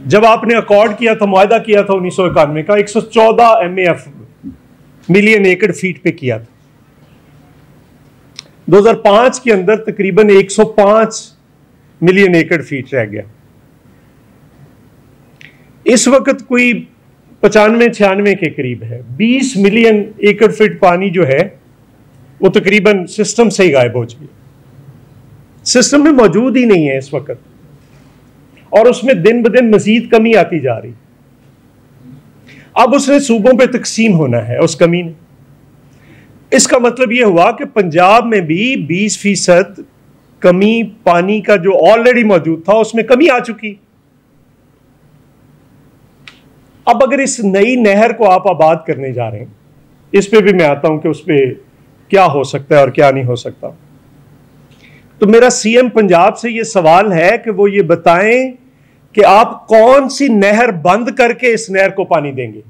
जब आपने अकॉर्ड किया था, मुआहदा किया था 1991 का, 114 MAF मिलियन एकड़ फीट पे किया था। 2005 के अंदर तकरीबन 105 मिलियन एकड़ फीट रह गया। इस वक्त कोई 95-96 के करीब है। 20 मिलियन एकड़ फीट पानी जो है वो तकरीबन सिस्टम से ही गायब हो चुकी, सिस्टम में मौजूद ही नहीं है इस वक्त, और उसमें दिन ब दिन मजीद कमी आती जा रही। अब उसने सूबों पे तकसीम होना है उस कमी ने। इसका मतलब यह हुआ कि पंजाब में भी 20% कमी पानी का जो ऑलरेडी मौजूद था उसमें कमी आ चुकी। अब अगर इस नई नहर को आप आबाद करने जा रहे हैं, इस पे भी मैं आता हूं कि उस पे क्या हो सकता है और क्या नहीं हो सकता। तो मेरा सीएम पंजाब से यह सवाल है कि वो ये बताएं कि आप कौन सी नहर बंद करके इस नहर को पानी देंगे।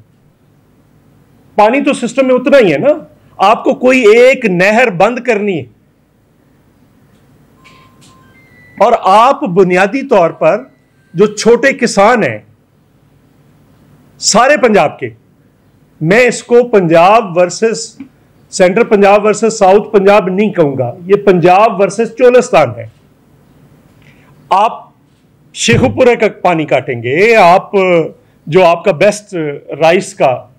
पानी तो सिस्टम में उतना ही है ना, आपको कोई एक नहर बंद करनी है। और आप बुनियादी तौर पर जो छोटे किसान हैं सारे पंजाब के, मैं इसको Punjab versus central Punjab versus south Punjab नहीं कहूंगा, ये पंजाब वर्सेस चोलिस्तान है। आप शेखुपुरा का पानी काटेंगे, आप जो आपका बेस्ट राइस का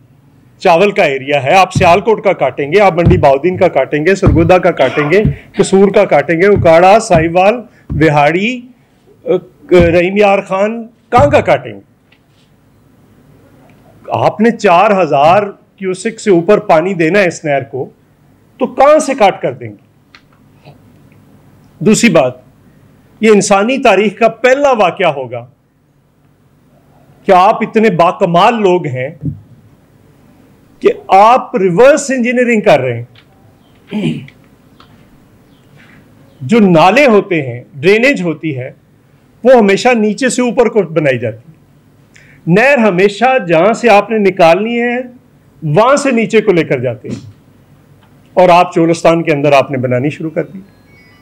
चावल का एरिया है, आप सियालकोट का काटेंगे, आप मंडी बाउद्दीन का काटेंगे, सरगोदा का काटेंगे, कसूर का काटेंगे, उकाड़ा, साहिवाल, बिहाड़ी, रहीम यार खान, कहां का काटेंगे। आपने 4000 क्यूसेक से ऊपर पानी देना है इस नहर को, तो कहां से काट कर देंगे। दूसरी बात, यह इंसानी तारीख का पहला वाकया होगा कि आप इतने बाकमाल लोग हैं कि आप रिवर्स इंजीनियरिंग कर रहे हैं। जो नाले होते हैं, ड्रेनेज होती है, वो हमेशा नीचे से ऊपर को बनाई जाती है। नहर हमेशा जहां से आपने निकालनी है वहां से नीचे को लेकर जाते हैं, और आप चोलिस्तान के अंदर आपने बनानी शुरू कर दी।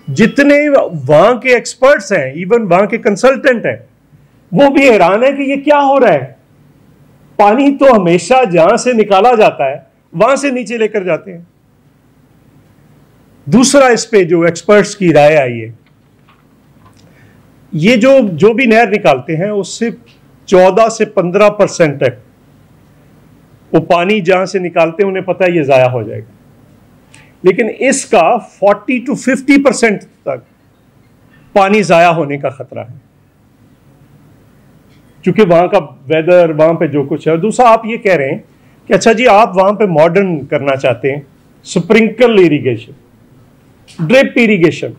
जितने वहां के एक्सपर्ट्स हैं, इवन वहां के कंसल्टेंट हैं, वो भी हैरान है कि ये क्या हो रहा है। पानी तो हमेशा जहां से निकाला जाता है वहां से नीचे लेकर जाते हैं। दूसरा, इस पे जो एक्सपर्ट्स की राय आई है, ये जो भी नहर निकालते हैं उससे 14 से 15% तक वो पानी जहां से निकालते हैं उन्हें पता है ये जाया हो जाएगा, लेकिन इसका 40 to 50% तक पानी जाया होने का खतरा है, क्योंकि वहां का वेदर, वहां पे जो कुछ है। दूसरा, आप ये कह रहे हैं कि अच्छा जी आप वहां पे मॉडर्न करना चाहते हैं, स्प्रिंकल इरिगेशन, ड्रिप इरिगेशन,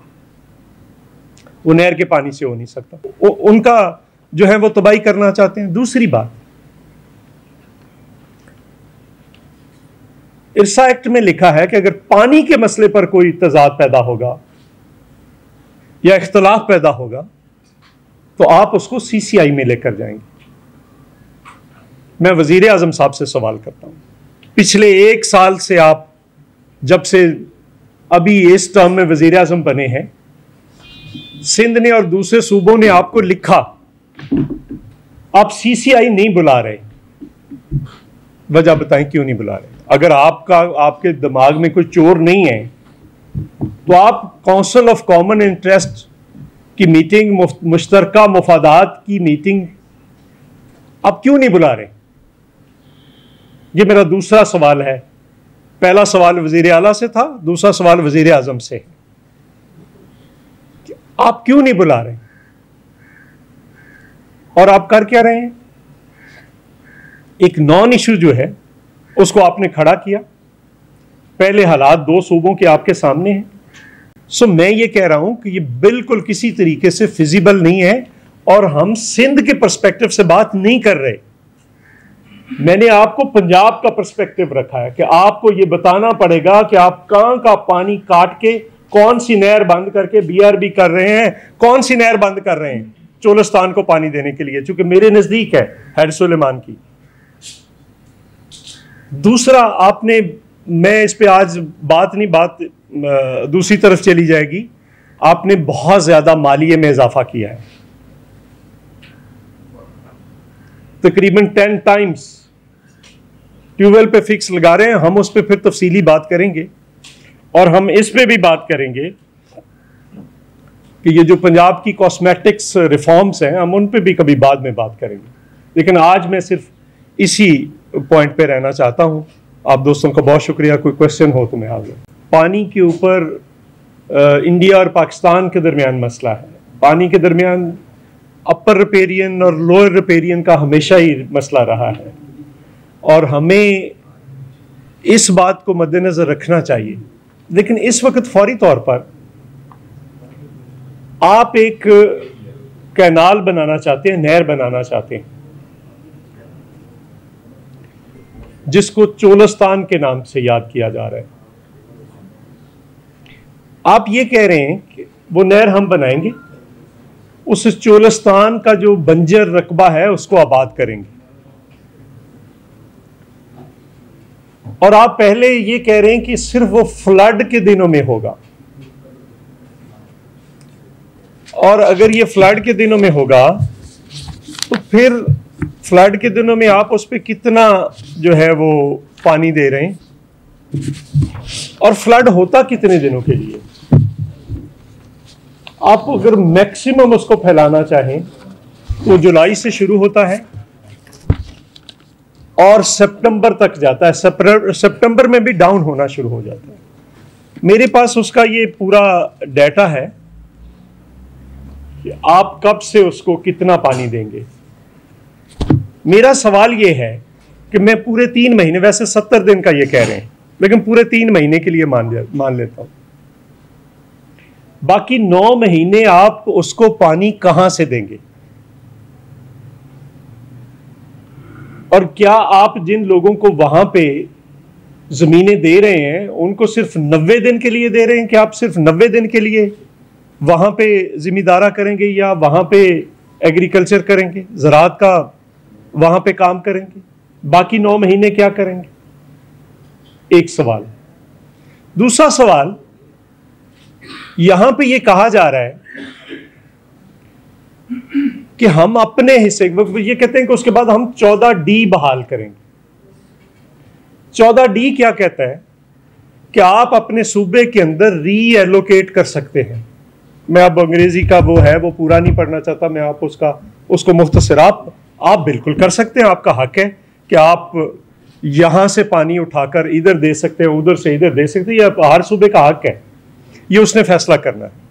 वो नहर के पानी से हो नहीं सकता। उनका जो है वो तबाही करना चाहते हैं। दूसरी बात, इरसा एक्ट में लिखा है कि अगर पानी के मसले पर कोई तजाद पैदा होगा या इख्तलाफ पैदा होगा तो आप उसको CCI में लेकर जाएंगे। मैं वजीर आजम साहब से सवाल करता हूं, पिछले 1 साल से आप, जब से अभी इस टर्म में वजीर आजम बने हैं, सिंध ने और दूसरे सूबों ने आपको लिखा, आप CCI नहीं बुला रहे, वजह बताएं क्यों नहीं बुला रहे। अगर आपके दिमाग में कोई चोर नहीं है तो आप काउंसिल ऑफ कॉमन इंटरेस्ट की मीटिंग, मुश्तरका मुफादात की मीटिंग आप क्यों नहीं बुला रहे। ये मेरा दूसरा सवाल है। पहला सवाल वजीर आला से था, दूसरा सवाल वजीर आजम से, आप क्यों नहीं बुला रहे और आप कर क्या रहे हैं। एक नॉन इशू जो है उसको आपने खड़ा किया। पहले हालात 2 सूबों के आपके सामने हैं। सो मैं ये कह रहा हूं कि ये बिल्कुल किसी तरीके से फिजिबल नहीं है, और हम सिंध के पर्सपेक्टिव से बात नहीं कर रहे। मैंने आपको पंजाब का पर्सपेक्टिव रखा है कि आपको ये बताना पड़ेगा कि आप कहां का पानी काट के कौन सी नहर बंद करके BRB कर रहे हैं, कौन सी नहर बंद कर रहे हैं चोलिस्तान को पानी देने के लिए, चूंकि मेरे नजदीक है हैड सुलेमान की। दूसरा, आपने, मैं इस पे आज बात दूसरी तरफ चली जाएगी, आपने बहुत ज्यादा मालिये में इजाफा किया है। तकरीबन 10 टाइम्स ट्यूबवेल पे फिक्स लगा रहे हैं। हम उस पर फिर तफसीली बात करेंगे और हम इस पे भी बात करेंगे कि ये जो पंजाब की कॉस्मेटिक्स रिफॉर्म्स हैं, हम उन पे भी कभी बाद में बात करेंगे। लेकिन आज मैं सिर्फ इसी पॉइंट पे रहना चाहता हूं। आप दोस्तों का बहुत शुक्रिया। कोई क्वेश्चन हो तो मैं आ गया। पानी के ऊपर इंडिया और पाकिस्तान के दरमियान मसला है। पानी के दरमियान अपर रिपेरियन और लोअर रिपेरियन का हमेशा ही मसला रहा है और हमें इस बात को मद्देनजर रखना चाहिए। लेकिन इस वक्त फौरी तौर पर आप एक कैनाल बनाना चाहते हैं, नहर बनाना चाहते हैं, जिसको चोलस्तान के नाम से याद किया जा रहा है। आप ये कह रहे हैं कि वो नहर हम बनाएंगे, उस चोलस्तान का जो बंजर रकबा है उसको आबाद करेंगे। और आप पहले ये कह रहे हैं कि सिर्फ वो फ्लड के दिनों में होगा। और अगर ये फ्लड के दिनों में होगा तो फिर फ्लड के दिनों में आप उस पर कितना जो है वो पानी दे रहे हैं, और फ्लड होता कितने दिनों के लिए? आप अगर मैक्सिमम उसको फैलाना चाहें तो जुलाई से शुरू होता है और सितंबर तक जाता है। सितंबर में भी डाउन होना शुरू हो जाता है। मेरे पास उसका ये पूरा डाटा है कि आप कब से उसको कितना पानी देंगे। मेरा सवाल ये है कि मैं पूरे 3 महीने, वैसे 70 दिन का ये कह रहे हैं, लेकिन पूरे 3 महीने के लिए मान लेता हूं, बाकी 9 महीने आप उसको पानी कहां से देंगे? और क्या आप जिन लोगों को वहां पे जमीनें दे रहे हैं उनको सिर्फ 90 दिन के लिए दे रहे हैं कि आप सिर्फ 90 दिन के लिए वहां पे जिम्मेदारा करेंगे या वहां पे एग्रीकल्चर करेंगे, ज़राअत का वहां पे काम करेंगे? बाकी 9 महीने क्या करेंगे? एक सवाल। दूसरा सवाल, यहां पे ये कहा जा रहा है कि हम अपने हिस्से, ये कहते हैं कि उसके बाद हम 14D बहाल करेंगे। 14D क्या कहता है कि आप अपने सूबे के अंदर री एलोकेट कर सकते हैं। मैं अब अंग्रेजी का वो है वो पूरा नहीं पढ़ना चाहता, मैं आप उसको मुख्तसर आप बिल्कुल कर सकते हैं। आपका हक है कि आप यहां से पानी उठाकर इधर दे सकते हैं, उधर से इधर दे सकते हैं। यह हर सूबे का हक है, ये उसने फैसला करना है।